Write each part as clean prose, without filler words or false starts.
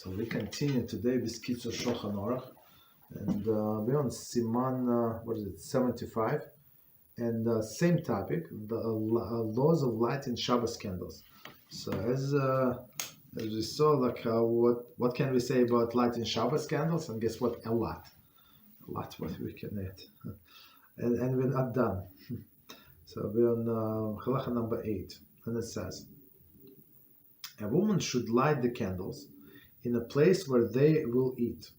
So we continue today with Kitzur Shulchan Aruch, and we're on Siman, 75, and same topic, the laws of lighting Shabbos candles. So as we saw, like what can we say about lighting Shabbos candles? And guess what? A lot what we can add, and we're not done. So we're on halacha number 8, and it says, a woman should light the candles in a place where they will eat,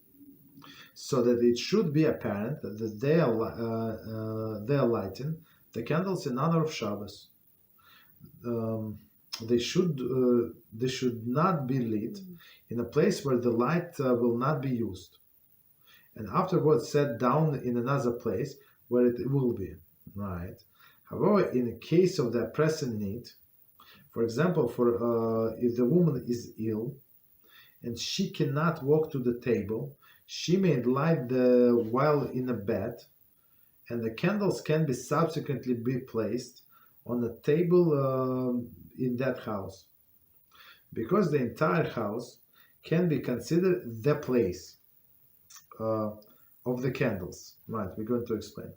so that it should be apparent that they are lighting the candles in honor of Shabbos. They should not be lit in a place where the light will not be used, and afterwards set down in another place where it will be. Right. However, in the case of the pressing need, for example, if the woman is ill and she cannot walk to the table, she may light while in a bed, and the candles can be subsequently be placed on a table in that house, because the entire house can be considered the place of the candles. Right, we're going to explain.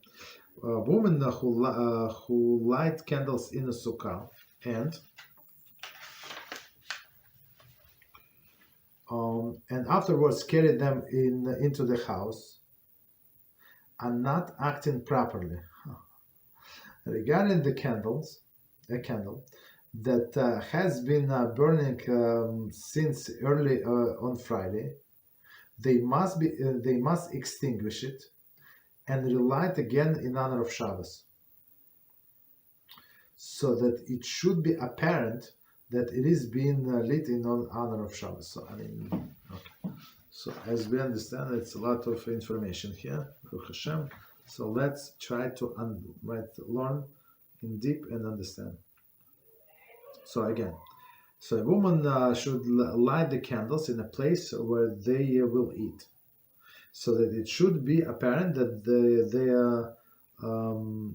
Women who light candles in a sukkah and afterwards carry them into the house are not acting properly. Regarding the candles, a candle that has been burning since early on Friday, they must extinguish it and relight again in honor of Shabbos, so that it should be apparent that it is being lit in honor of Shabbos. So, okay. So, as we understand, it's a lot of information here, HaShem. So, let's try to learn in deep and understand. So, again, a woman should light the candles in a place where they will eat, so that it should be apparent that they are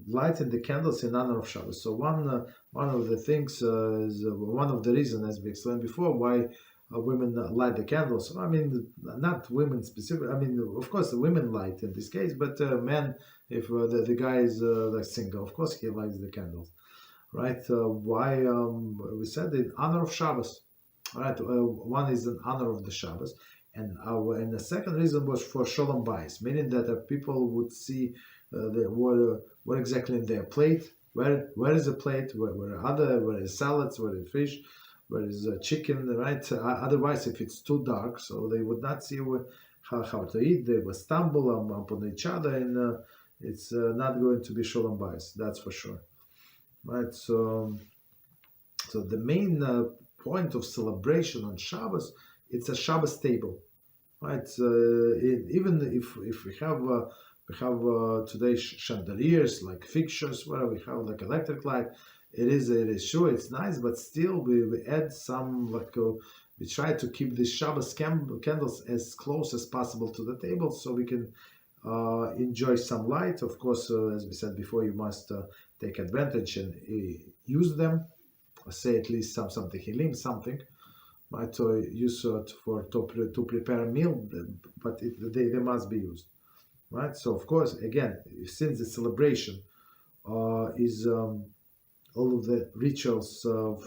lighting the candles in honor of Shabbos. So one of the things is one of the reasons, as we explained before, why women light the candles. I mean, not women specific. I mean, of course, the women light in this case, but men, if the guy is like single, of course he lights the candles, right? Why we said in honor of Shabbos, right? One is in honor of the Shabbos, and the second reason was for shalom bayis, meaning that people would see what exactly in their plate, where is the plate, where is salads, where is fish, where is chicken, right? Otherwise, if it's too dark, so they would not see how to eat. They will stumble upon each other, and it's not going to be shalom bayis, that's for sure, right? So the main point of celebration on Shabbos, it's a Shabbos table, right? Even if we have today chandeliers, like fixtures, where we have like electric light, it is sure it's nice, but still we add some, we try to keep the Shabbos candles as close as possible to the table, so we can enjoy some light. Of course, as we said before, you must take advantage and use them, say at least some tehillim, something, right? So use to prepare a meal, but they must be used, right? So of course, again, since the celebration is all of the rituals of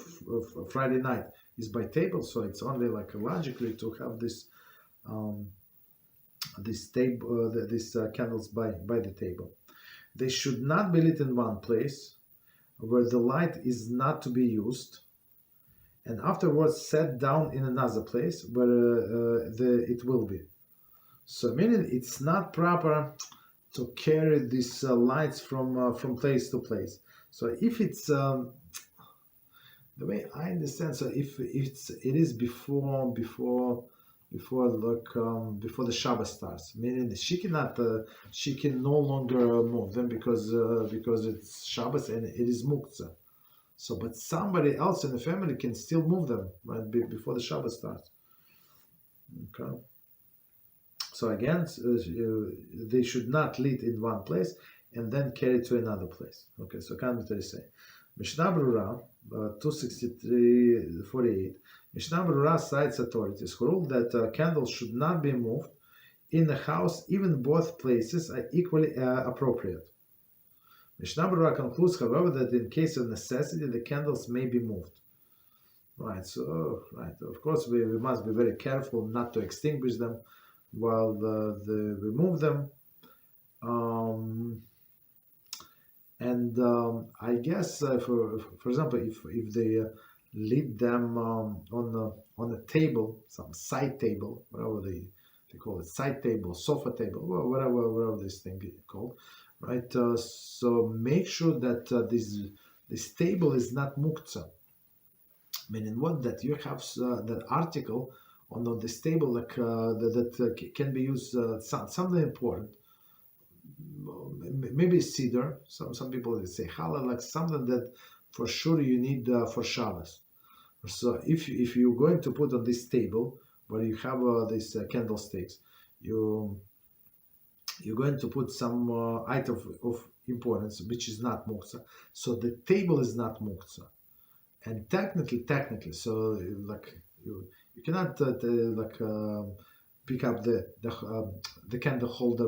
Friday night is by table, so it's only like logically to have this candles by the table. They should not be lit in one place where the light is not to be used, and afterwards set down in another place where it will be. So meaning it's not proper to carry these lights from place to place. So if it's the way I understand, so if it is before the Shabbos starts, meaning she can no longer move them because it's Shabbos and it is muktzah. So, but somebody else in the family can still move them, right, before the Shabbos starts. Okay. So again, they should not lit in one place and then carry to another place. Okay, so commentaries say, Mishnah Berurah 263:48. Mishnah Berurah cites authorities who rule that candles should not be moved in the house, even both places are equally appropriate. Mishnah Berurah concludes, however, that in case of necessity, the candles may be moved. Right, so, of course, we must be very careful not to extinguish them while we move them. I guess, for example, if they leave them on a table, some side table, whatever they call it, side table, sofa table, whatever this thing is called, right? So make sure that this table is not muktzah. Meaning what? That you have that article on this table that can be used something important. Maybe cedar. Some people say challah, like something that for sure you need for Shabbos. So if you're going to put on this table where you have these candlesticks, you're going to put some item of importance which is not muktzah. So the table is not muktzah. And technically, so like you cannot pick up the candle holder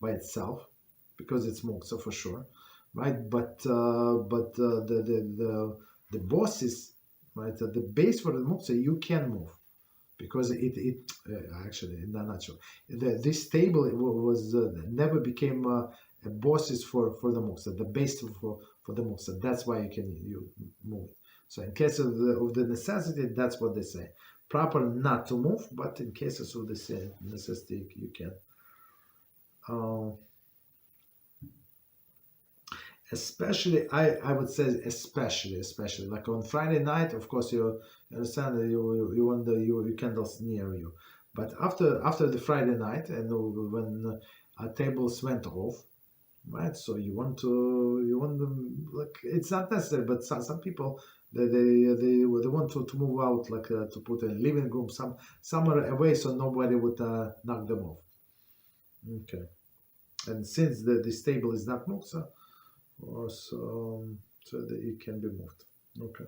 by itself because it's muktzah for sure, right? But the bosses, right? The base for the muktzah you can move because it actually not sure. This table was never became a bosses for the muktzah, the base for the muktzah. That's why you move it. So in case of the necessity, that's what they say. Proper not to move, but in cases of the necessity, you can. Especially, I would say especially like on Friday night. Of course, you understand that you want your candles near you, but after the Friday night and when tables went off, right? So you want them like it's not necessary, but some people they want to move out like to put a living room somewhere away so nobody would knock them off. Okay, and since this table is not muktzah, so that it can be moved. Okay.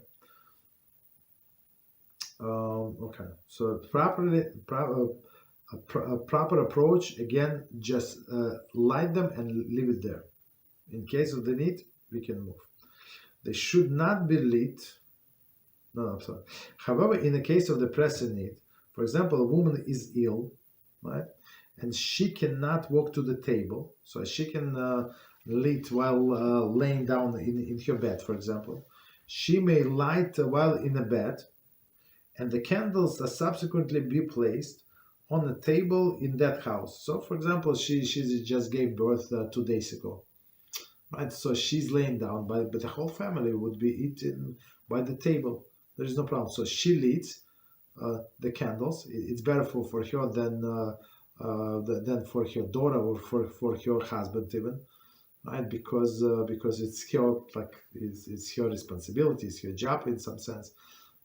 Okay. So proper approach again. Just light them and leave it there. In case of the need, we can move. They should not be lit. No, I'm sorry. However, in the case of the pressing need, for example, a woman is ill, right, and she cannot walk to the table, so she can lit while laying down in her bed, for example. She may light while in a bed, and the candles are subsequently be placed on a table in that house. So, for example, she just gave birth 2 days ago. Right, so she's laying down, but the whole family would be eating by the table. There is no problem. So she leads the candles. It's better for her than for her daughter or for her husband even, right? Because it's her it's her responsibility, it's her job in some sense,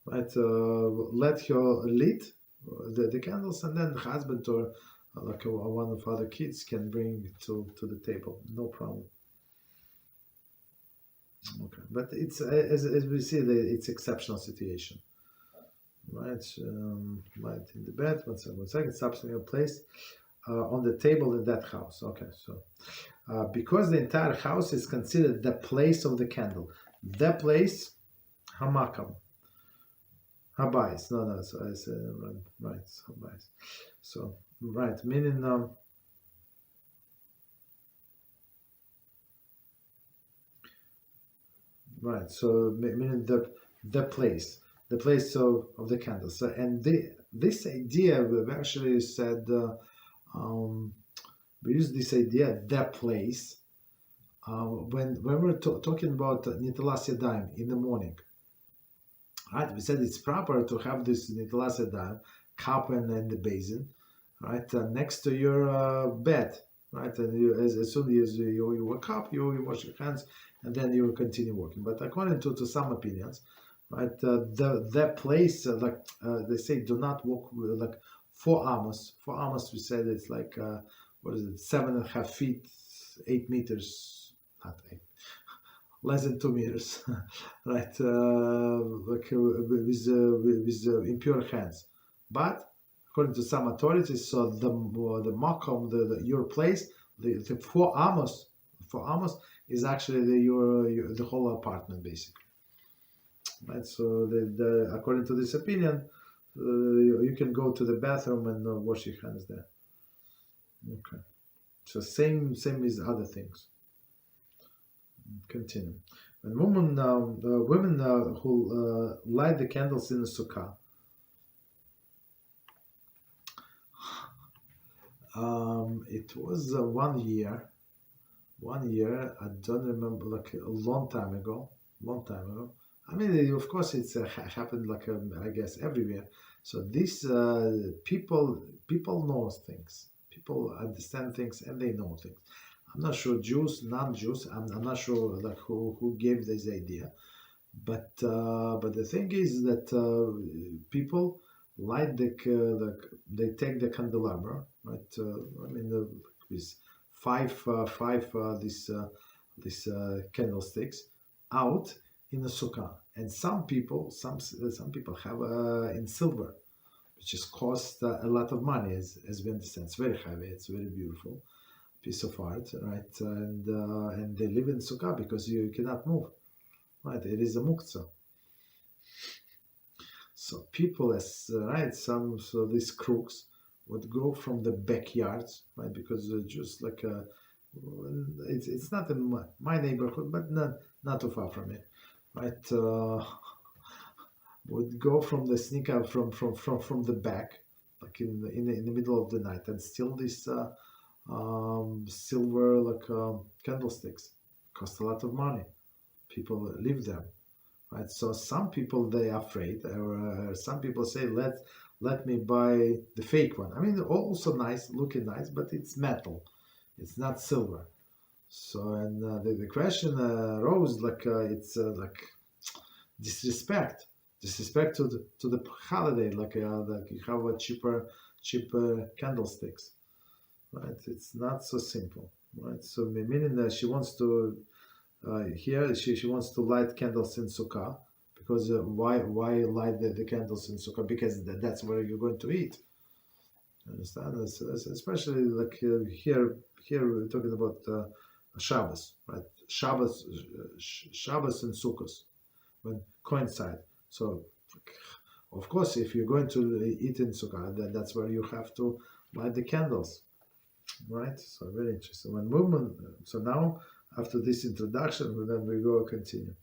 right? Let her lead the candles, and then the husband or one of other kids can bring to the table. No problem. Okay, but it's as we see, it's exceptional situation, right? Right in the bed. One second. Subsequent place on the table in that house. Okay, so because the entire house is considered the place of the candle, the place, hamakam, habais. No. So I say right, habais. So right, meaning right. So meaning the place of the candle. So and this idea we've actually said we use this idea the place when we're talking about nitilas yadayim in the morning. Right, we said it's proper to have this nitilas yadayim cup and the basin, right, next to your bed, right, and as soon as you wake up, you wash your hands, and then you continue working. But according to some opinions, right, the place they say do not walk like 4 amos. 4 amos we said it's like what is it, 7.5 feet, 8 meters, not 8. less than 2 meters, right? With impure hands. But according to some authorities, so the makom, your place, the 4 amos is actually the whole apartment basically, right? So according to this opinion, you can go to the bathroom and wash your hands there. Okay. So same with other things. Continue. When women who light the candles in the sukkah, it was 1 year. 1 year, I don't remember, like a long time ago. I mean, of course, it's happened like I guess everywhere. So these people know things. People understand things and they know things. I'm not sure Jews, non-Jews. I'm not sure like who gave this idea, but the thing is that people light they take the candelabra, right? I mean, with five these candlesticks out in the sukkah, and some people have in silver, which just cost a lot of money, as we understand. It's very heavy. It's very beautiful piece of art, right? And they live in sukkah because you cannot move, right? It is a muktzah. So people, these crooks would go from the backyards, right? Because just like it's not in my neighborhood, but not too far from it, right? Would go from the sneak out from the back, like in the middle of the night, and steal these silver candlesticks. Cost a lot of money. People live there, right? So some people they are afraid, or some people say let me buy the fake one. I mean, also nice, looking nice, but it's metal, it's not silver. So and the question arose it's like disrespect to the holiday, like you have a cheaper candlesticks, right? It's not so simple, right? So meaning that she wants to here she wants to light candles in sukkah, because why light the candles in sukkah? Because that's where you're going to eat. Understand? Especially like here we're talking about Shabbos, right? Shabbos and Sukkot when coincide. So of course, if you're going to eat in sukkah, that's where you have to light the candles, right? So very interesting. When women, so now after this introduction, then we go continue.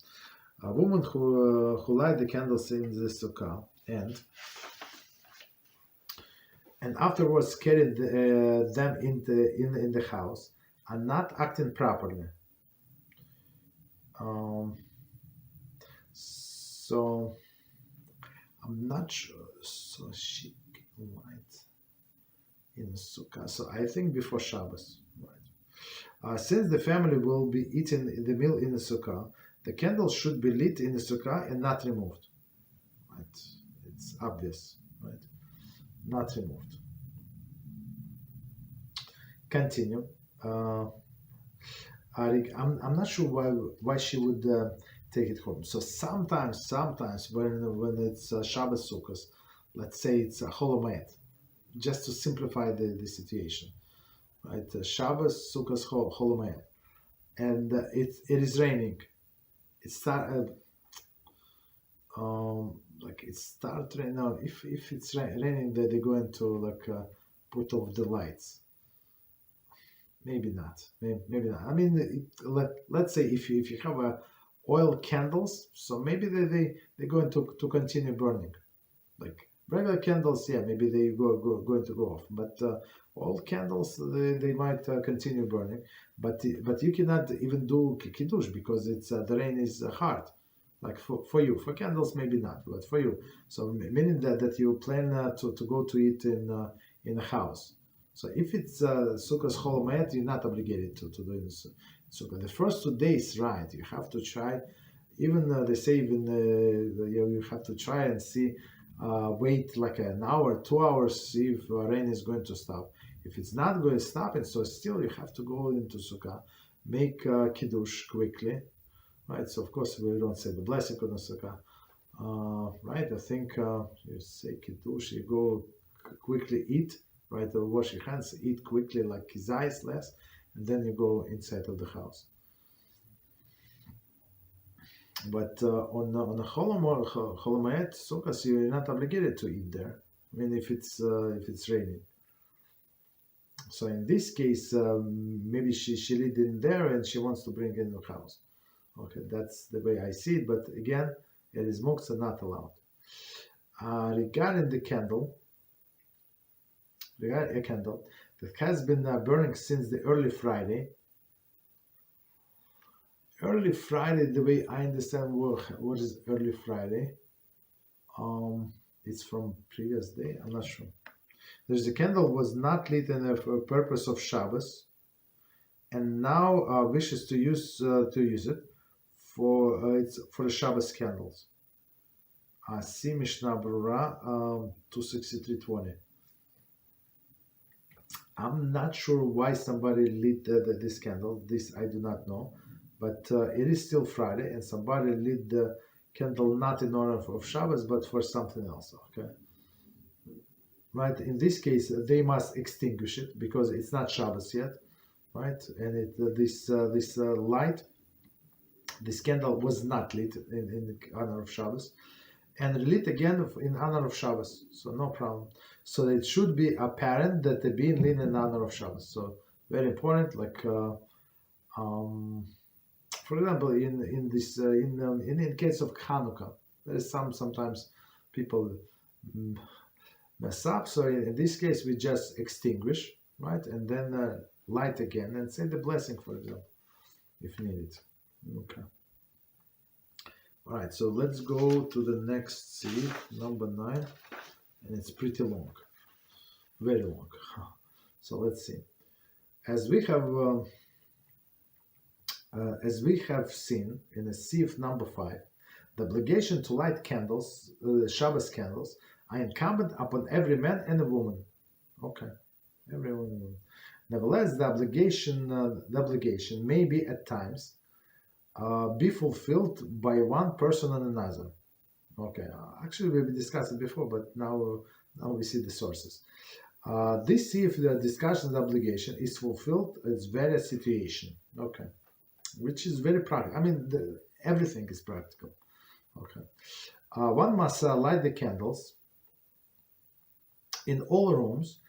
A woman who light the candles in the sukkah and afterwards carried them in the house are not acting properly. So I'm not sure. So she light in sukkah. So I think before Shabbos, right? Since the family will be eating the meal in the sukkah, the candles should be lit in the sukkah and not removed. Right? It's obvious, right? Not removed. Continue. I'm not sure why she would take it home. So sometimes when it's Shabbos Sukkot, let's say it's a Chol Hamoed, just to simplify the situation, right? Shabbos Sukkot Chol Hamoed, and it is raining. It start it start raining. Now, if it's raining, they're going to put off the lights. Maybe not. Maybe not. I mean, let's say if you have oil candles, so maybe they're going to continue burning. Like regular candles, yeah, maybe they going to go off. But oil candles, they might continue burning. But you cannot even do kiddush because it's the rain is hard. Like for you, for candles maybe not, but for you. So meaning that you plan to go to eat in a house. So if it's Sukkot Chol Hamoed, you're not obligated to do it in Sukkah. The first 2 days, right? You have to try. Even they say even you have to try and see, wait like an hour, 2 hours, see if rain is going to stop. If it's not going to stop, and so still you have to go into Sukkah, make kiddush quickly, right? So of course we don't say the blessing on the sukkah, right? I think you say kiddush, you go quickly eat, right? Or wash your hands, eat quickly like kizayis less, and then you go inside of the house. But on a Cholamayet sukkah, so you're not obligated to eat there. I mean, if it's raining. So in this case, maybe she lived in there and she wants to bring in the house. Okay, that's the way I see it. But again, it is muktzah, not allowed. Regarding a candle that has been burning since the early Friday. Early Friday, the way I understand what is early Friday, it's from previous day. I'm not sure. There's the candle was not lit in the purpose of Shabbos, and now wishes to use it for it's for the Shabbos candles. See Mishnah Berurah 263:20. I'm not sure why somebody lit this candle. This I do not know, but it is still Friday, and somebody lit the candle not in honor of Shabbos, but for something else. Okay. Right, in this case, they must extinguish it because it's not Shabbos yet, right? And this light, this candle was not lit in honor of Shabbos, and lit again in honor of Shabbos, so no problem. So it should be apparent that they're being lit in honor of Shabbos. So very important, like for example, in case of Hanukkah, there is sometimes people mess up. So in this case, we just extinguish, right, and then light again and say the blessing, for example, if needed. Okay. All right. So let's go to the next seed, number 9, and it's pretty long, very long. So let's see. As we have seen in the sieve number 5, the obligation to light candles, Shabbos candles, are incumbent upon every man and a woman. Okay, every man and woman. Nevertheless, the obligation may be at times be fulfilled by one person and another. Okay, actually we discussed it before, but now we see the sources. This if the discussion of the obligation is fulfilled in various situations. Okay, which is very practical. I mean, everything is practical. Okay, one must light the candles in all rooms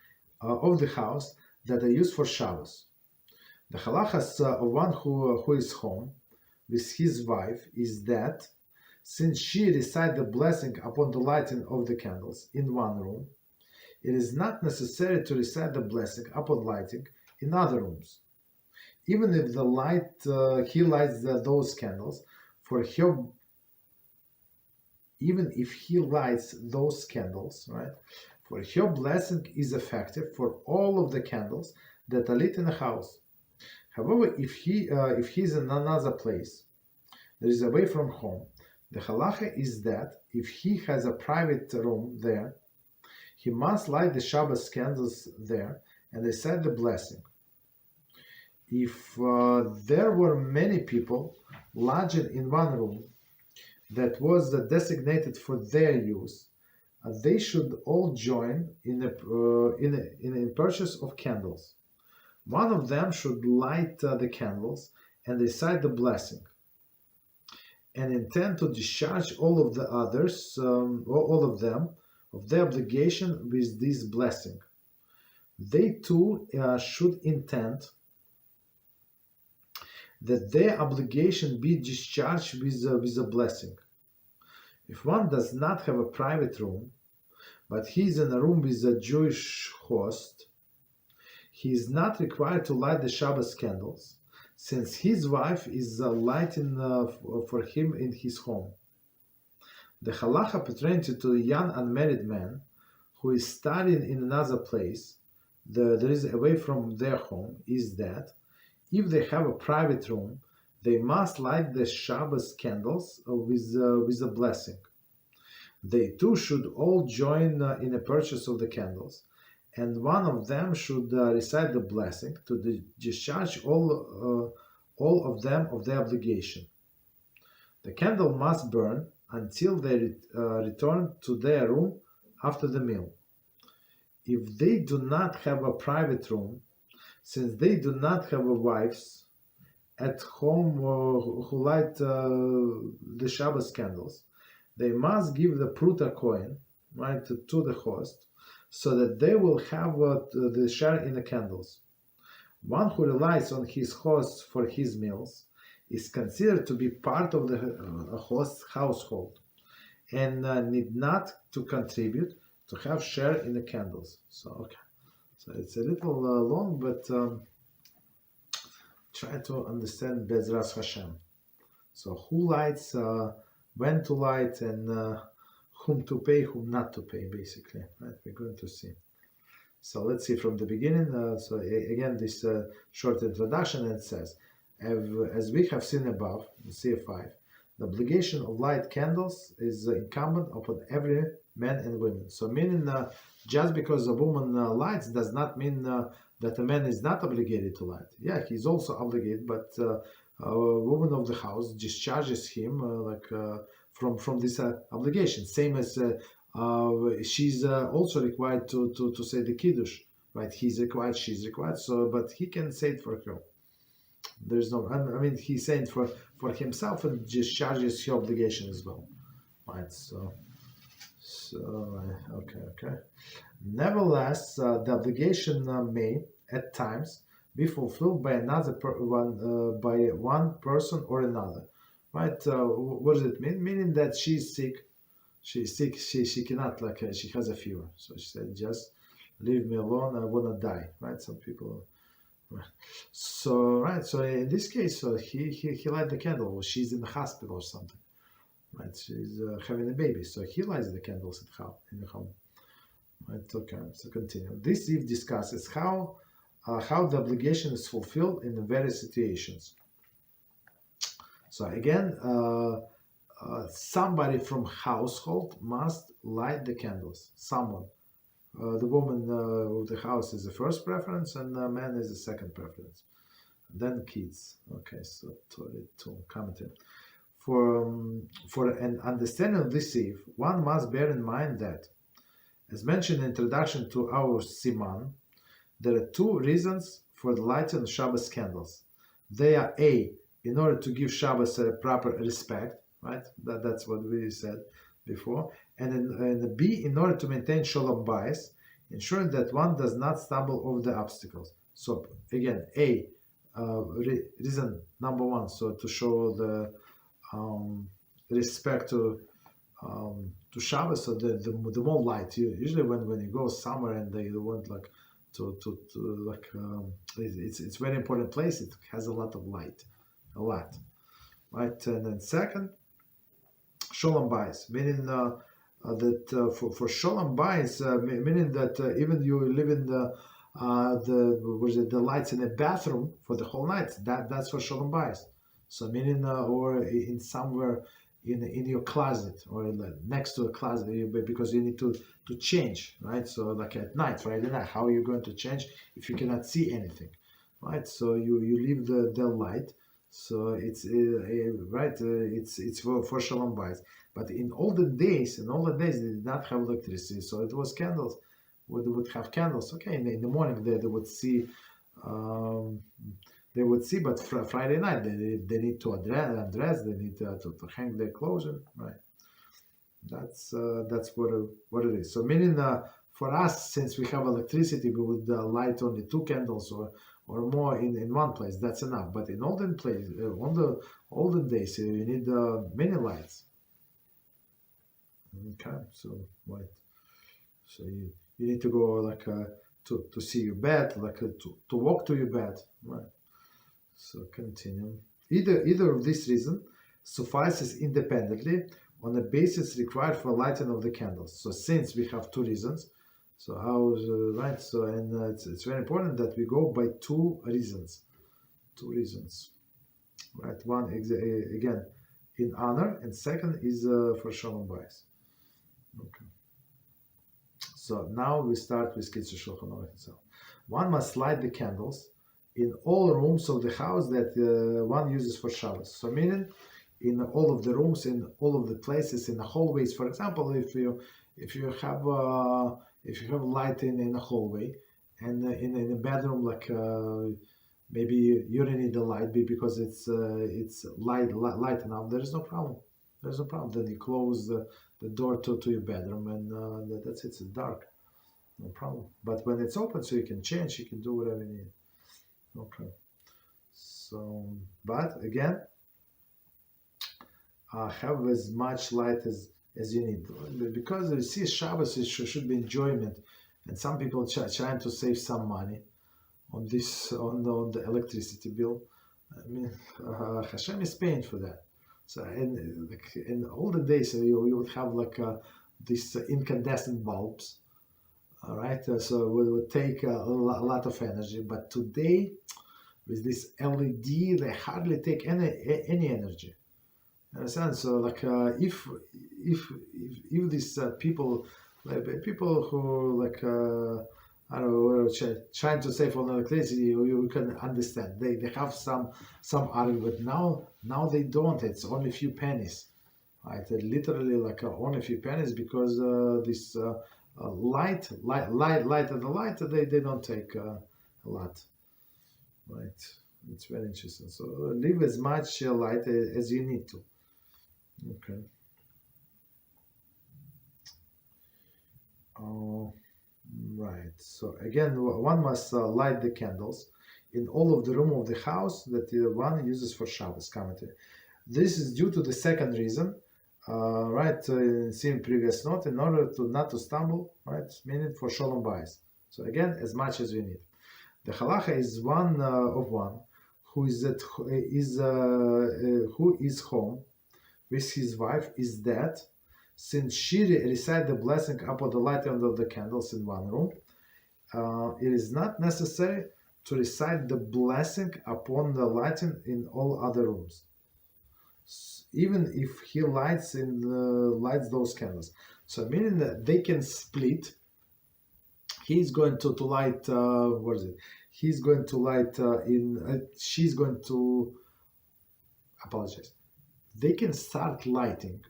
of the house that are used for Shabbos. The halachas of one who is home with his wife is that since she recites the blessing upon the lighting of the candles in one room, it is not necessary to recite the blessing upon lighting in other rooms. Even if he lights those candles for her, even if he lights those candles, right, for her blessing is effective for all of the candles that are lit in the house. However, if he's in another place that is away from home, the halacha is that if he has a private room there, he must light the Shabbos candles there and recite the blessing. If there were many people lodging in one room that was designated for their use, they should all join in a purchase of candles. One of them should light the candles and recite the blessing, and intend to discharge all of the others, all of them, of their obligation with this blessing. They too should intend that their obligation be discharged with a blessing. If one does not have a private room, but he is in a room with a Jewish host, he is not required to light the Shabbos candles, since his wife is lighting for him in his home. The halacha pertaining to a young unmarried man who is studying in another place that is away from their home is that if they have a private room, they must light the Shabbos candles with a blessing. They too should all join in a purchase of the candles, and one of them should recite the blessing to discharge all of them of their obligation. The candle must burn until they return to their room after the meal. If they do not have a private room, since they do not have wives at home who light the Shabbos candles, they must give the pruta coin, right, to the host, so that they will have the share in the candles. One who relies on his host for his meals is considered to be part of the host's household and need not to contribute to have share in the candles. So, okay. So it's a little long, but try to understand BeEzrat HaShem. So who lights, when to light, and whom to pay, whom not to pay, basically. Right? We're going to see. So let's see from the beginning. So again, this short introduction, and it says, as we have seen above, in CF5, the obligation of light candles is incumbent upon every man and woman. So meaning just because a woman lights does not mean that a man is not obligated to light. Yeah, he's also obligated, but a woman of the house discharges him from this obligation. Same as she's also required to say the kiddush, right? He's required, she's required. So, but he can say it for her. There's no, I mean, he's saying for himself and discharges his obligation as well, right? So okay. Nevertheless, the obligation may at times be fulfilled by by one person or another, right? What does it mean? Meaning that she's sick. She's sick. She cannot, she has a fever. So she said, just leave me alone. I wanna die, right? Some people. Right. So in this case, so he light the candle. She's in the hospital or something, right? She's having a baby, so he lights the candles in the home. Right. Okay. So continue. This Eve discusses how the obligation is fulfilled in various situations. So again, somebody from household must light the candles. Someone. The woman of the house is the first preference, and the man is the second preference. Then kids. Okay, so to commentary. For an understanding of this eve, one must bear in mind that, as mentioned in introduction to our Siman, there are two reasons for the lighting of Shabbos candles. They are A, in order to give Shabbos a proper respect, right? That's what we said before. And B, in order to maintain shalom bayis, ensuring that one does not stumble over the obstacles. So again, A, reason number one, so to show the respect to Shabbos. So the more light. Usually when you go somewhere and they want it's very important place. It has a lot of light, right? And then second, shalom bayis, meaning that for shalom bayis, meaning that even you live in the lights in the bathroom for the whole night. That's for shalom bayis. So meaning or in somewhere in your closet or next to a closet, because you need to change, right? So like at night, Friday night, how are you going to change if you cannot see anything, right? So you leave the light. So it's right. It's for shalom bayis. But in olden days, they did not have electricity, so it was candles. Would have candles. Okay, in the morning they would see. They would see, but Friday night they need to undress. They need to hang their clothes, right? That's what it is. So meaning for us, since we have electricity, we would light only 2 candles or more in one place. That's enough. But in olden days, you need many lights. Okay, so right. So you need to go to see your bed, to walk to your bed, right? So continue. Either of these reasons suffices independently on the basis required for lighting of the candles. So since we have 2 reasons, so how right? So and it's very important that we go by 2 reasons. 2 reasons, right? One again in honor, and second is for shalom bayis. Okay. So now we start with Kitzur Shulchan Aruch itself. One must light the candles in all rooms of the house that one uses for Shabbos. So meaning, in all of the rooms, in all of the places, in the hallways. For example, if you have light in a hallway, and in a bedroom, like maybe you don't need the light because it's light enough. There is no problem. There's no problem. Then you close the door to your bedroom, and that's it. It's dark. No problem. But when it's open, so you can change, you can do whatever you need. Okay. So, but again, have as much light as you need, because you see, Shabbos should be enjoyment, and some people trying to save some money on this on the electricity bill. I mean, HaShem is paying for that. So in all the days, you would have like these incandescent bulbs. All right, so it would take a lot of energy. But today, with this LED, they hardly take any energy. Understand? So like if these people, like people who like I don't know, trying to save on electricity, you can understand. They have some argument. Now they don't. It's only a few pennies, right? Literally like only a few pennies, because this light and the light, they don't take a lot, right? It's very interesting. So leave as much light as you need to. Okay. Right. So again, one must light the candles in all of the room of the house that one uses for Shabbos commentary. This is due to the second reason, right? Seen previous note, in order to not to stumble, right? Meaning for shalom bayis. So again, as much as we need. The halacha is one of one who is home with his wife is dead, since she recite the blessing upon the lighting of the candles in one room. It is not necessary to recite the blessing upon the lighting in all other rooms, even if he lights those candles. So meaning that they can split. He's going to light. What is it? He's going to light she's going to apologize. They can start lighting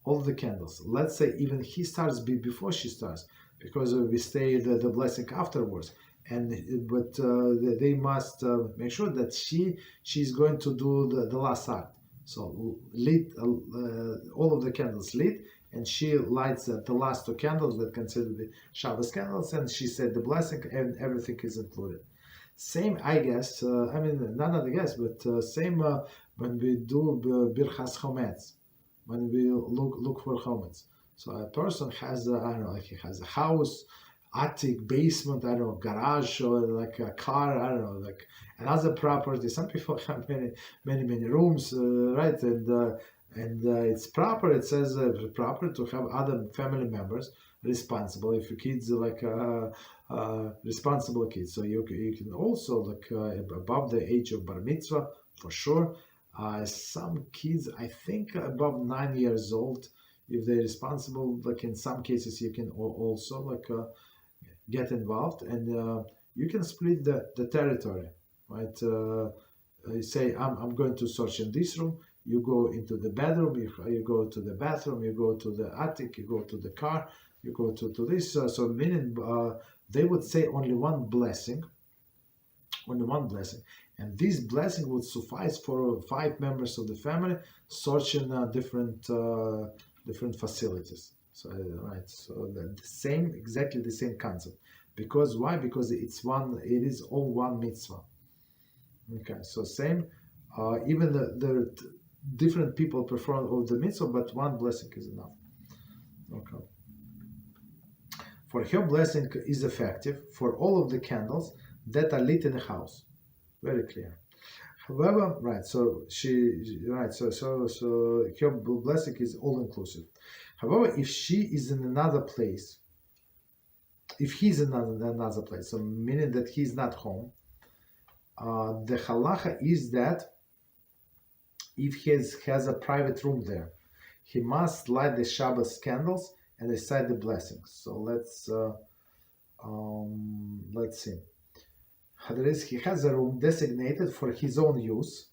all the candles. Let's say even he starts before she starts, because we say the blessing afterwards. But they must make sure that she's going to do the last act. So lit all of the candles lit, and she lights the last two candles that consider the Shabbos candles, and she said the blessing, and everything is included. Same, I guess. I mean, not I guess, but same when we do birchas chometz, when we look for chometz. So a person has, I don't know, like he has a house, attic, basement, I don't know, garage, or like a car, I don't know, like another property. Some people have many rooms, right? And it's proper. It says proper to have other family members responsible. If your kids are like responsible kids, so you can also like above the age of bar mitzvah for sure. Some kids, I think, above 9 years old, if they're responsible, like in some cases, you can also like get involved, and you can split the territory, right? You say, I'm going to search in this room. You go into the bedroom. You go to the bathroom. You go to the attic. You go to the car. You go to this. So meaning they would say only one blessing, and this blessing would suffice for 5 members of the family searching different facilities. So right, so exactly the same concept. Because why? Because it is all one mitzvah. Okay, so same. Even the different people perform all the mitzvah, but one blessing is enough. Okay. For her blessing is effective for all of the candles that are lit in the house. Very clear. However, right, so her blessing is all inclusive. However, if she is in another place, if he's in another place, so meaning that he's not home, the halacha is that if he has a private room there, he must light the Shabbos candles and recite the blessings. So let's see. That is, he has a room designated for his own use,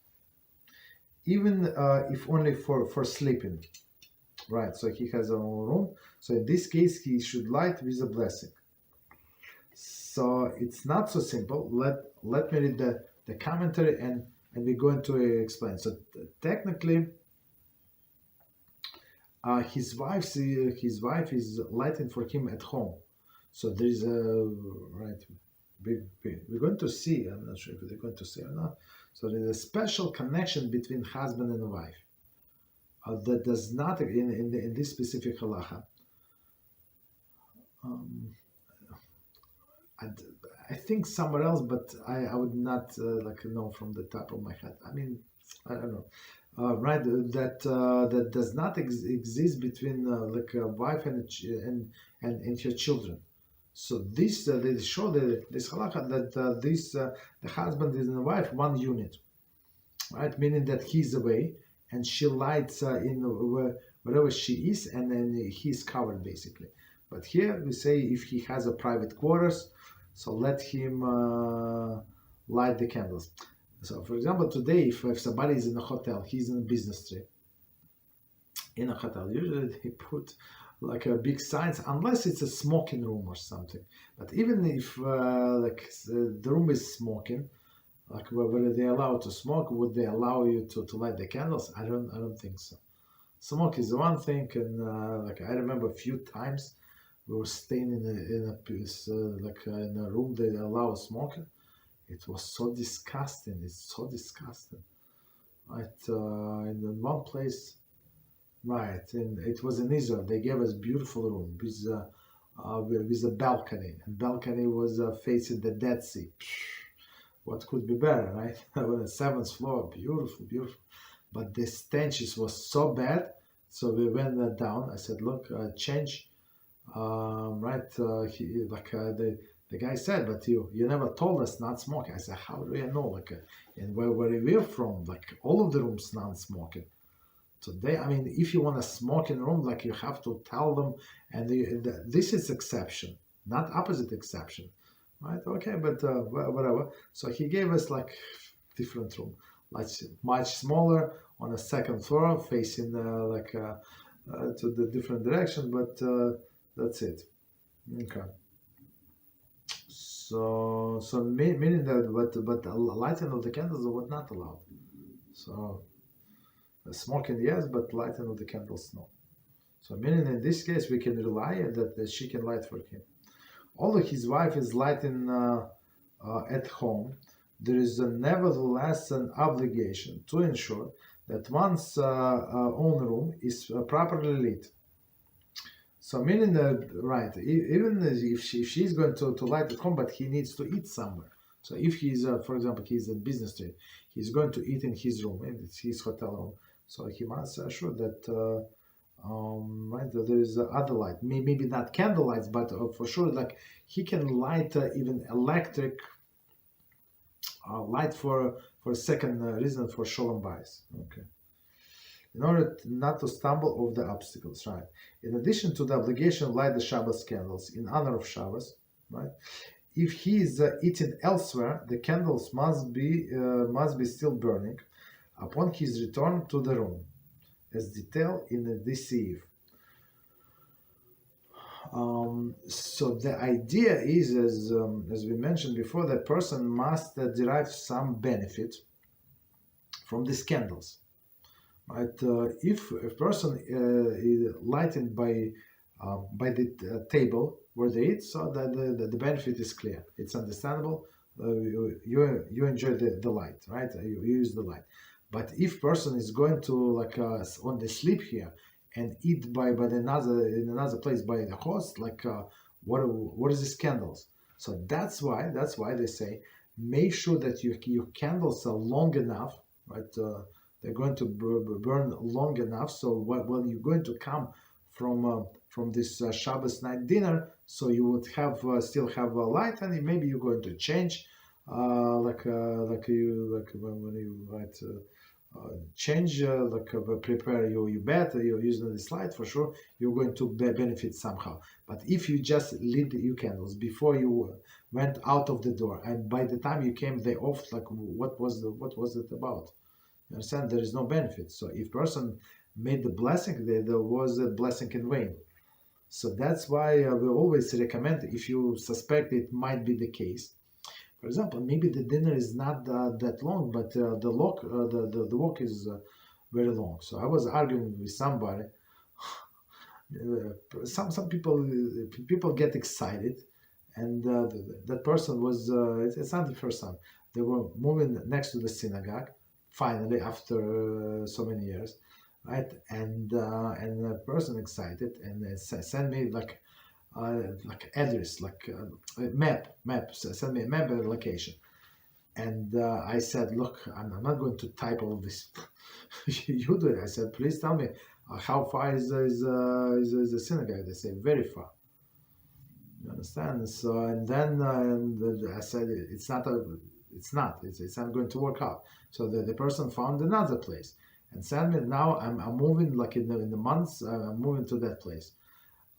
even if only for sleeping, right? So he has a own room. So in this case, he should light with a blessing. So it's not so simple. Let me read the commentary, and we're going to explain. So technically, his wife is lighting for him at home. So there is a right. We're going to see. I'm not sure if we're going to see or not. So there's a special connection between husband and wife that does not in this specific halacha. I think somewhere else, but I would not know from the top of my head. I mean, I don't know. Right, that does not exist between a wife and her children. So this they show this halacha that the husband is and the wife one unit, right? Meaning that he's away and she lights wherever she is, and then he's covered basically. But here we say if he has a private quarters, so let him light the candles. So, for example, today, if somebody is in a hotel, he's in a business trip. In a hotel, usually they put like a big signs, unless it's a smoking room or something. But even if the room is smoking, like whether they allow to smoke, would they allow you to light the candles? I don't think so. Smoke is one thing, and I remember a few times we were staying in a room that allow smoking. It was so disgusting. It's so disgusting. Right, in one place, right, and it was in Israel. They gave us beautiful room with a balcony, and balcony was facing the Dead Sea. What could be better, right? On the seventh floor, beautiful, beautiful. But the stenches was so bad, so we went down. I said, "Look, change." Right, the guy said, "But you never told us not smoking." I said, "How do you know?" And where we're from, all of the rooms non-smoking. Today, I mean, if you want to smoke in a room, you have to tell them, and this is exception, not opposite exception, right? Okay, but whatever. So he gave us different room, much smaller on a second floor, facing to the different direction, but that's it. Okay. So meaning that, but lighting of the candles was not allowed. So smoking yes, but lighting of the candles no. So meaning in this case we can rely that she can light for him. Although his wife is lighting at home, there is nevertheless an obligation to ensure that one's own room is properly lit. So meaning that, right, even if she's going to light at home, but he needs to eat somewhere. So if he's, for example, he's in business trip, he's going to eat in his room, in his hotel room. So he must assure that, right, that there is other light, maybe not candle lights, but for sure, he can light even electric light for a second reason for shalom bayis. Okay. In order not to stumble over the obstacles, right? In addition to the obligation to light the Shabbos candles in honor of Shabbos, right? If he is eating elsewhere, the candles must be still burning upon his return to the room, as detailed in this eve. So the idea is, as we mentioned before, that person must derive some benefit from these candles. Right? If a person is lighted by the table where they eat, so that the benefit is clear. It's understandable. You enjoy the light, right? You use the light. But if person is going to on the sleep here and eat by in another place by the host, what is these candles? So that's why they say make sure that your candles are long enough, right? They're going to burn long enough, so when you're going to come from this Shabbos night dinner, so you would have still have a light, and maybe you're going to change, when you change, prepare your bed, you're using this light, for sure you're going to benefit somehow. But if you just lit your candles before you went out of the door, and by the time you came they off, what was it about? You understand? There is no benefit. So if person made the blessing, there was a blessing in vain. So that's why we always recommend, if you suspect it might be the case. For example, maybe the dinner is not that long, but the walk is very long. So I was arguing with somebody. Some people get excited, and that person was. It's not the first time they were moving next to the synagogue. Finally, after so many years, right? And the person excited and send me like address, like send me a map location. And I said, look, I'm not going to type all this. You do it. I said, please tell me how far is the synagogue. They say very far. You understand? So and then I said, it's not going to work out. So the person found another place and sent me. Now I'm moving like in the months. I'm moving to that place,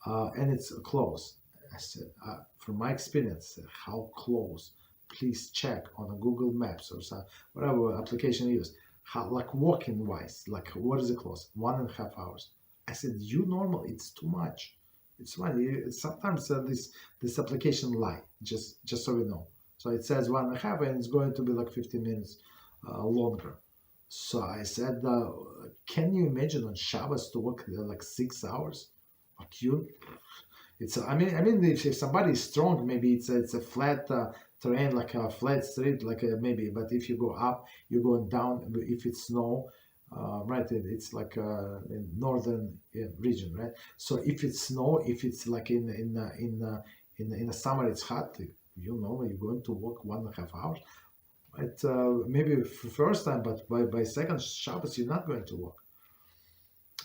and it's close. I said, from my experience, how close? Please check on a Google Maps or some whatever application you use. How, like walking wise, like what is it close? 1.5 hours. I said, you normal? It's too much. It's funny. Sometimes this application lie. Just so you know. So it says 1.5, and it's going to be like 15 minutes longer. So I said, can you imagine on Shabbos to walk like 6 hours? Like you, it's I mean if somebody is strong, maybe it's a flat terrain, like a flat street, like maybe. But if you go up, you're going down. If it's snow, right, it's like in northern region, right? So if it's snow, if it's like in the summer, it's hot. You know, you're going to walk 1.5 hours. Right? Maybe first time, but by second Shabbos, you're not going to walk.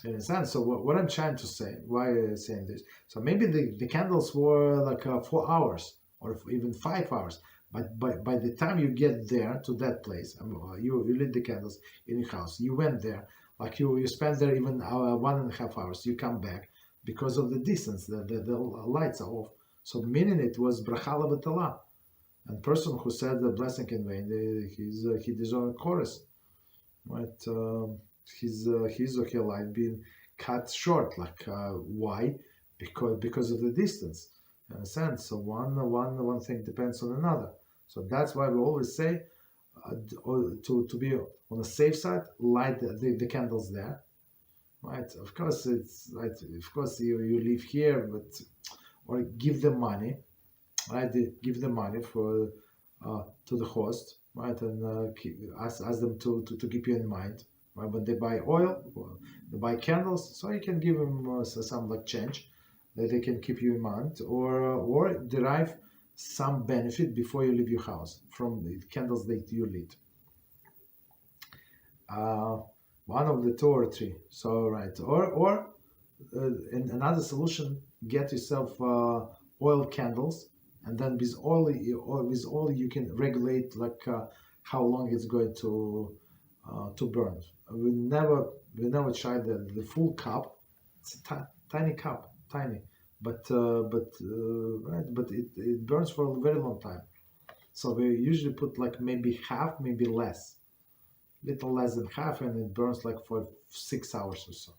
In a sense, so what I'm trying to say, why I'm saying this, so maybe the candles were like 4 hours or even 5 hours, but by the time you get there to that place, you lit the candles in your house, you went there, like you spend there even 1.5 hours, you come back because of the distance, the lights are off. So meaning it was bracha l'batala, and person who said the blessing in vain, he deserves a chorus, right? His or her life being cut short. Like why? Because of the distance. You understand? So one thing depends on another. So that's why we always say to be on the safe side, light the candles there. Right? Of course, it's right. Of course, you live here, but or give them money. Right? Give them money for to the host. Right? And ask them to keep you in mind. Right? When they buy oil, they buy candles, so you can give them some like change that they can keep you in mind, or derive some benefit before you leave your house from the candles that you lit. One of the two or three. So right, or in another solution, get yourself oil candles, and then with oil you can regulate like how long it's going to burn. We never tried the full cup. It's a tiny cup, tiny, but it burns for a very long time. So we usually put like maybe half, maybe less, little less than half, and it burns like for 6 hours or so.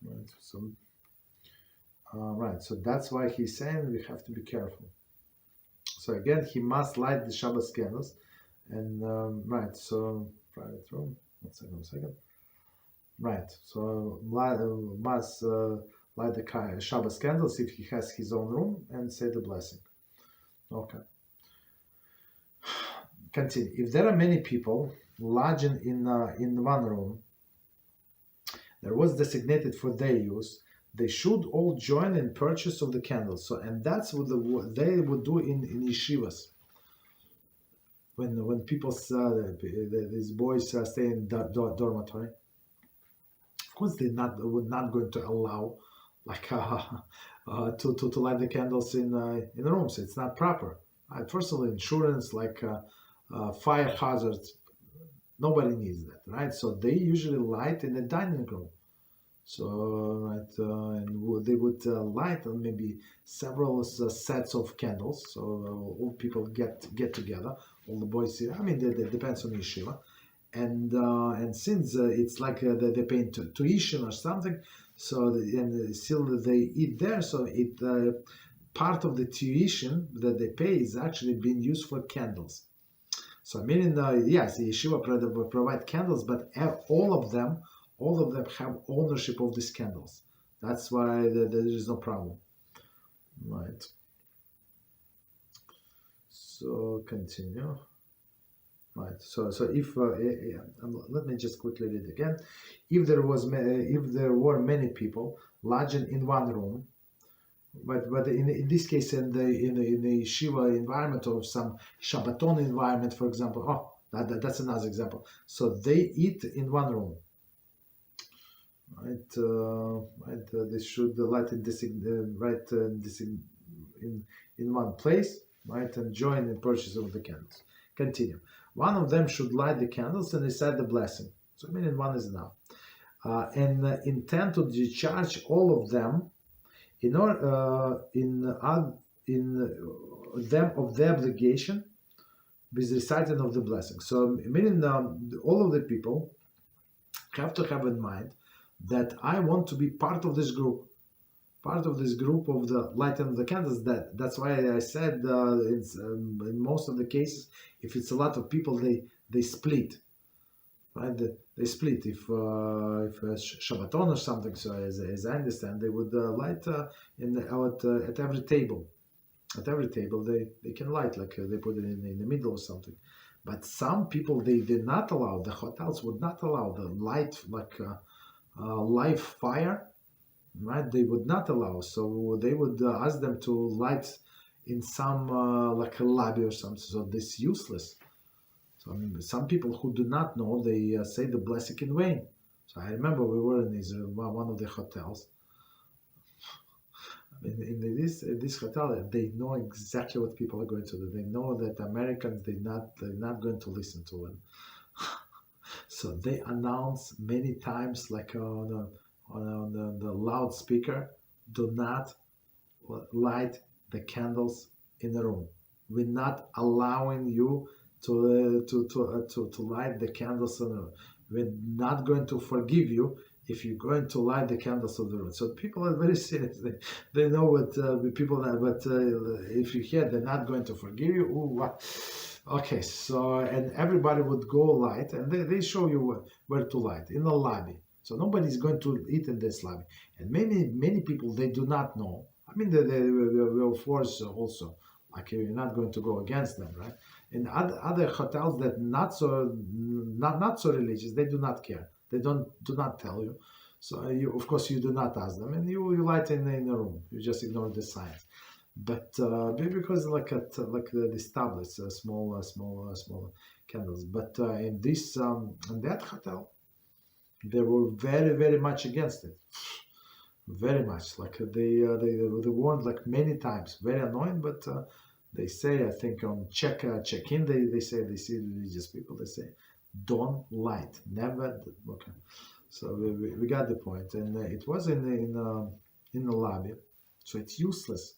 Right. So right. So that's why he's saying we have to be careful. So again, he must light the Shabbos candles, and right. So private room. One second. Right. So must light the Shabbos candles if he has his own room and say the blessing. Okay. Continue. If there are many people lodging in one room, there was designated for their use, they should all join in purchase of the candles. So, and that's what they would do in yeshivas. When people these boys stay in dormitory, of course they would not going to allow like to light the candles in the rooms. It's not proper. First of all, insurance, like fire hazards, nobody needs that, right? So they usually light in the dining room. So right, and they would light on maybe several sets of candles. So all people get together, all the boys. I mean, that depends on yeshiva, and since it's like they pay tuition or something, so and still they eat there, so it part of the tuition that they pay is actually being used for candles. So meaning, yes, the yeshiva provide candles, but all of them have ownership of these candles. That's why there is no problem, right? So continue. Right. So if let me just quickly read again. If there were many people lodging in one room, but in this case in the yeshiva environment or some Shabbaton environment, for example, that's another example. So they eat in one room, right? They should light in this in one place, right, and join in purchase of the candles. Continue. One of them should light the candles and recite the blessing. So meaning one is enough, and intend to discharge all of them in them of the obligation with reciting of the blessing. So meaning all of the people have to have in mind that I want to be part of this group of the lighting of the candles. That's why I said in most of the cases, if it's a lot of people, they split, right? They split. If Shabbaton or something, so as I understand, they would light at every table. At every table, they can light, like they put it in the middle or something. But some people, they did not allow, the hotels would not allow the light, like live fire, right? They would not allow. So they would ask them to light in some like a lobby or something. So this is useless. So I mean, some people who do not know, they say the blessing in vain. So I remember we were in one of the hotels. In this hotel, they know exactly what people are going to do. They know that Americans they're not going to listen to it. So they announce many times, like on the loudspeaker, do not light the candles in the room. We're not allowing you to light the candles in the room. We're not going to forgive you if you're going to light the candles of the room. So people are very serious. They know what people are, but if you hear they're not going to forgive you, what? Okay, so, and everybody would go light, and they show you where to light, in the lobby. So nobody's going to eat in this lobby. And many people, they do not know. I mean, they will force also. Like, you're not going to go against them, right? In other hotels that not so religious, they do not care. They do not tell you. So you, of course, you do not ask them, and you light in the room. You just ignore the signs. But because these tablets, small candles. But in that hotel, they were very much against it. Very much. Like they warned like many times. Very annoying, but they say, I think on check-in, they say, they see religious people, they say, don't light, never. Okay, so we got the point, and it was in the lobby, so it's useless.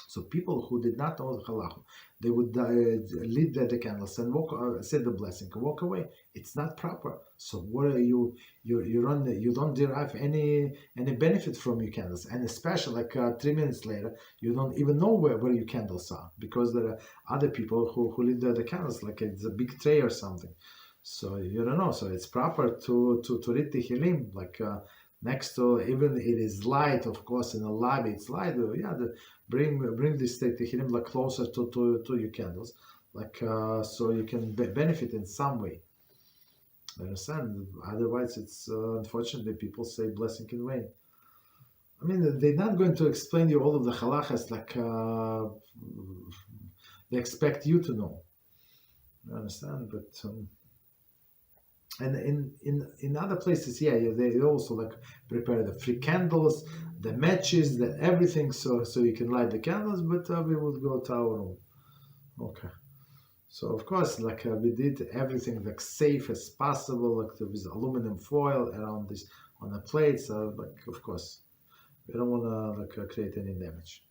So people who did not know the halacha, they would lit the candles and say the blessing and walk away. It's not proper. So what are you don't derive any benefit from your candles, and especially like 3 minutes later, you don't even know where your candles are, because there are other people who lit the candles, like it's a big tray or something. So you don't know. So it's proper to read the Tehillim, like next to, even it is light, of course, in the lobby it's light. Bring this Tehillim like closer to your candles, like so you can benefit in some way. Understand? Otherwise, it's unfortunately people say blessing in vain. I mean, they're not going to explain you all of the halachas like they expect you to know. You understand? But and in other places, yeah, they also like prepare the free candles, the matches, the everything, so you can light the candles. But we would go to our room. Okay. So of course, like we did everything like safe as possible, like there was aluminum foil around this on the plates. Like of course, we don't want to like create any damage.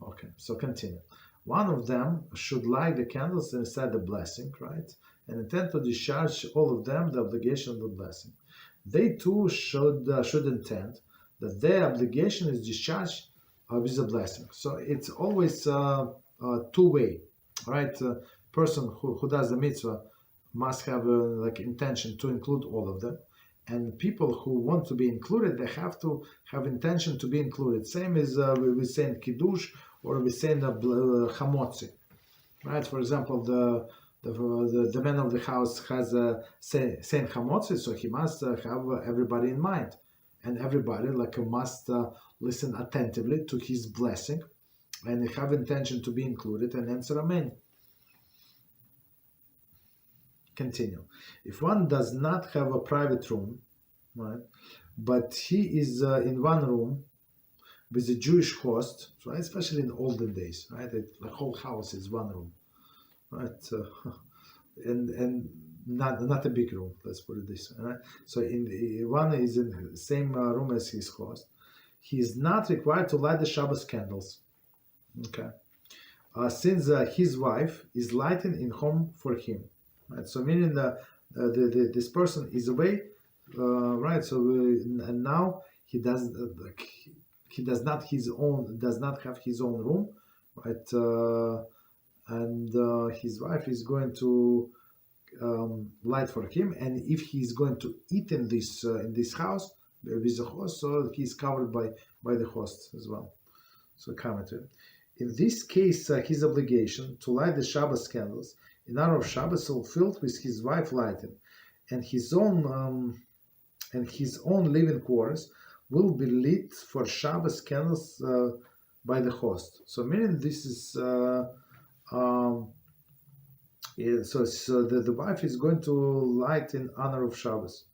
Okay, so continue. One of them should light the candles and say the blessing, right? and intend to discharge all of them the obligation of the blessing. They too should intend that their obligation is discharged with a blessing. So it's always two-way, right? Person who does the mitzvah must have intention to include all of them, and people who want to be included, they have to have intention to be included. Same as we saying kiddush or we saying chamotzi, right? For example, the man of the house has saying chamotzi, so he must have everybody in mind, and everybody must listen attentively to his blessing, and have intention to be included and answer amen. Continue. If one does not have a private room, right, but he is in one room with a Jewish host, right, especially in olden days, right, the whole house is one room, right, and not a big room. Let's put it this way, right. So one is in the same room as his host. He is not required to light the Shabbos candles, okay, since his wife is lighting in home for him. Right, so meaning this person is away, right? So and now he does not have his own room, right? And his wife is going to light for him, and if he's going to eat in this house with the host, so he's covered by the host as well. So commentary. In this case, his obligation to light the Shabbos candles in honor of Shabbos fulfilled with his wife lighting, and his own living quarters will be lit for Shabbos candles by the host. So meaning this is so the wife is going to light in honor of Shabbos,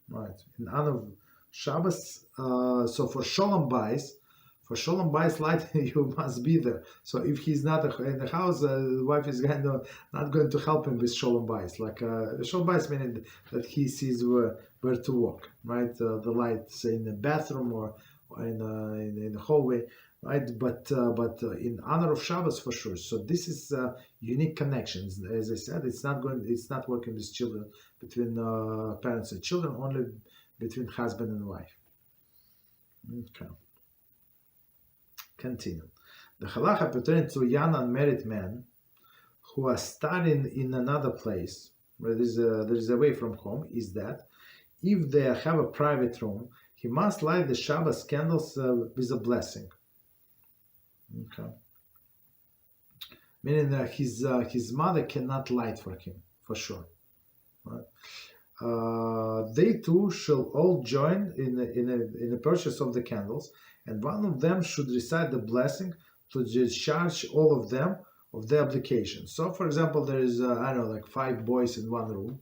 right? In honor of Shabbos. So for Shalom Bayis. For Shalom Bayis lighting, you must be there. So if he's not in the house, the wife is not going to help him with Shalom Bayis. Shalom Bayis meaning that he sees where to walk, right? The lights in the bathroom or in the hallway, right? But in honor of Shabbos for sure. So this is unique connections. As I said, it's not working with children, between parents and children, only between husband and wife. Okay. Continue. The halacha pertaining to young unmarried men who are studying in another place where there is away from home is that if they have a private room, he must light the Shabbos candles with a blessing. Okay. Meaning that his mother cannot light for him, for sure. Right? They too shall all join in the purchase of the candles, and one of them should recite the blessing to discharge all of them of their obligation. So, for example, there is 5 boys in one room,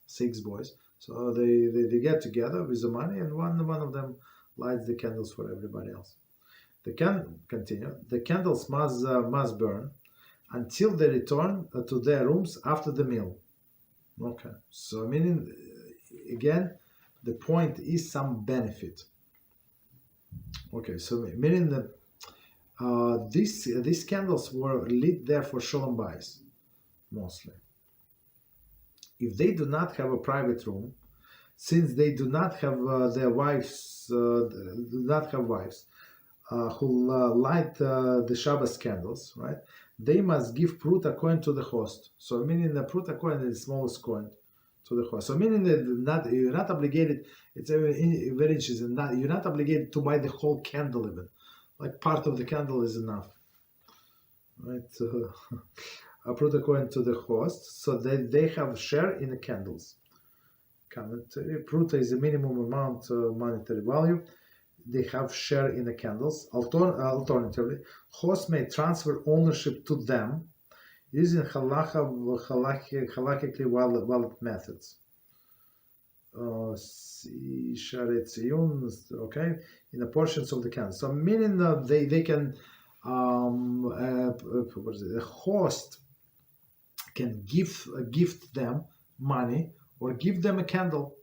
6 boys. So they get together with the money, and one of them lights the candles for everybody else. Continue. The candles must burn until they return to their rooms after the meal. Okay. So meaning, again, the point is some benefit. Okay, so meaning that these candles were lit there for Shalom Bayis, mostly. If they do not have a private room, since they do not have their wives, who light the Shabbos candles, right? They must give pruta coin to the host. So meaning the pruta coin is the smallest coin to the host. So meaning that you're not obligated. It's very interesting. You're not obligated to buy the whole candle even. Like part of the candle is enough, right? A pruta coin to the host, so that they have share in the candles. Commentary. Pruta is the minimum amount of monetary value. They have share in the candles. Alternatively, host may transfer ownership to them using halachically valid methods. Okay, in the portions of the candles. So meaning that they can, the host can gift them money or give them a candle.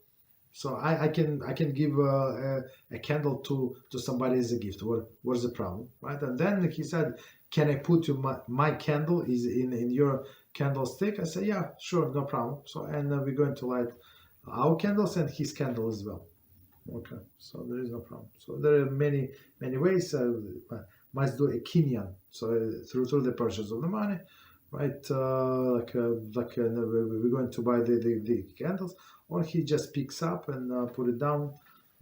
So I can give a candle to somebody as a gift. What's the problem, right? And then he said, "Can I put my candle is in your candlestick? I say, yeah, sure, no problem. So, and we're going to light our candles and his candle as well. Okay, so there is no problem. So there are many ways. Must do a kinyan. So through the purchase of the money, right? We're going to buy the candles, or he just picks up and put it down,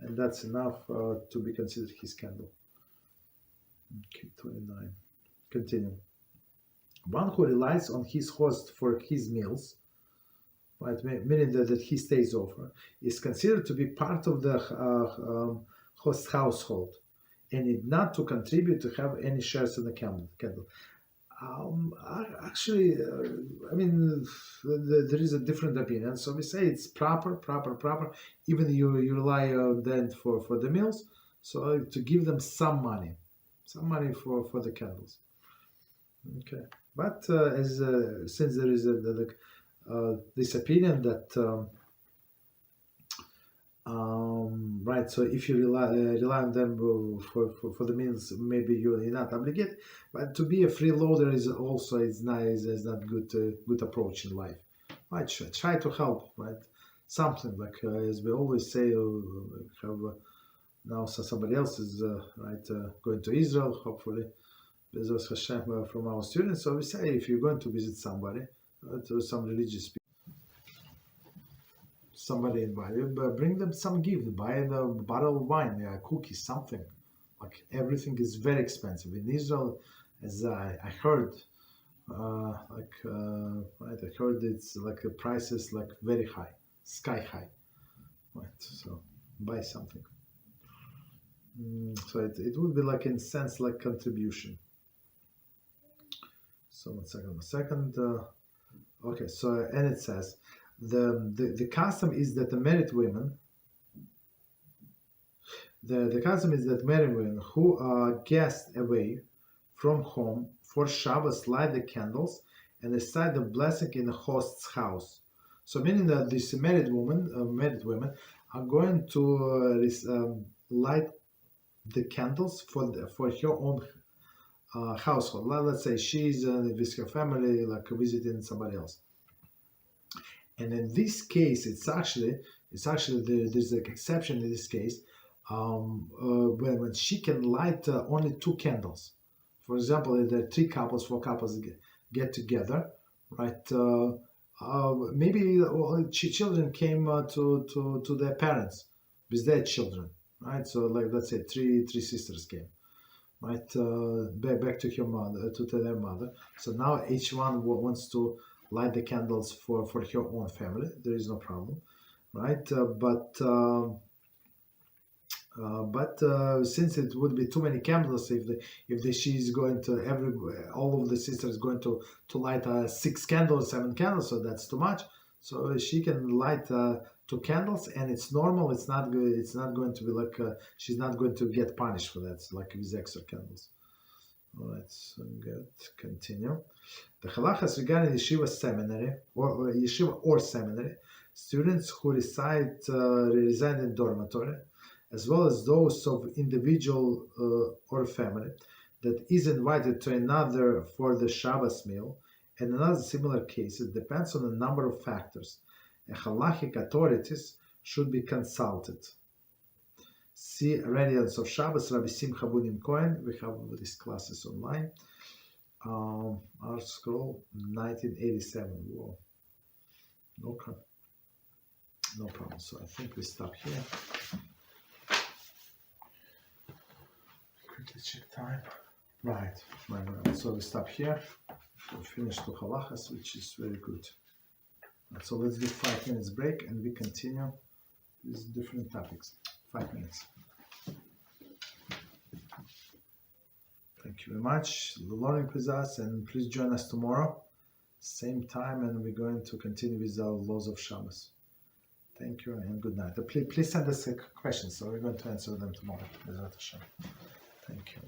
and that's enough to be considered his candle. Okay, 29. Continue. One who relies on his host for his meals, right, meaning that he stays over, is considered to be part of the host household, and need not to contribute to have any shares in the candle. Actually, I mean, there is a different opinion. So we say it's proper. Even you rely on them for the meals, so to give them some money for the candles. Okay, but since there is this opinion that right, so if you rely on them for the meals, maybe you're not obligated. But to be a freeloader is also is not good approach in life. Right, try to help. Right, something like as we always say, have now somebody else is going to Israel. Hopefully, BeEzrat HaShem from our students. So we say if you're going to visit somebody, to some religious people, somebody invited, but bring them some gift. Buy a bottle of wine, cookies, something. Like everything is very expensive in Israel, as I heard. I heard it's like the prices like very high, sky high. Right, so buy something. So it would be like in sense like contribution. So one second. Okay, so and it says the custom is that the married women who are guests away from home for Shabbos light the candles and recite the blessing in the host's house. So meaning that these married women are going to light the candles for her own household. Let's say she's with her family, like visiting somebody else. And in this case, it's actually there's an exception in this case when she can light only 2 candles. For example, if there are 3 couples, 4 couples get together, right? Maybe children came to their parents with their children, right? So like let's say three sisters came, right? Back to her mother, to their mother. So now each one wants to light the candles for her own family. There is no problem, right? But since it would be too many candles, if she's going to all of the sisters going to light 6 candles, 7 candles, so that's too much. So she can light 2 candles, and it's normal. It's not going to be like she's not going to get punished for that. It's like with extra candles. All right, so good. Continue. The halachas regarding yeshiva seminary or yeshiva or seminary students who reside in dormitory, as well as those of individual or family that is invited to another for the Shabbos meal, and another similar case, it depends on a number of factors, and halachic authorities should be consulted. See Radiance of Shabbos, Rabbi Simcha Bunim Cohen. We have these classes online. Our scroll 1987. Whoa. Okay. No problem. So I think we stop here. Quickly check time. Right. So we stop here. We finish the halachas, which is very good. Right, so let's do 5 minutes break and we continue with different topics. 5 minutes. Thank you very much. Learning with us, and please join us tomorrow, same time, and we're going to continue with our laws of Shabbos. Thank you and good night. Please send us questions, so we're going to answer them tomorrow. BeEzrat HaShem. Thank you.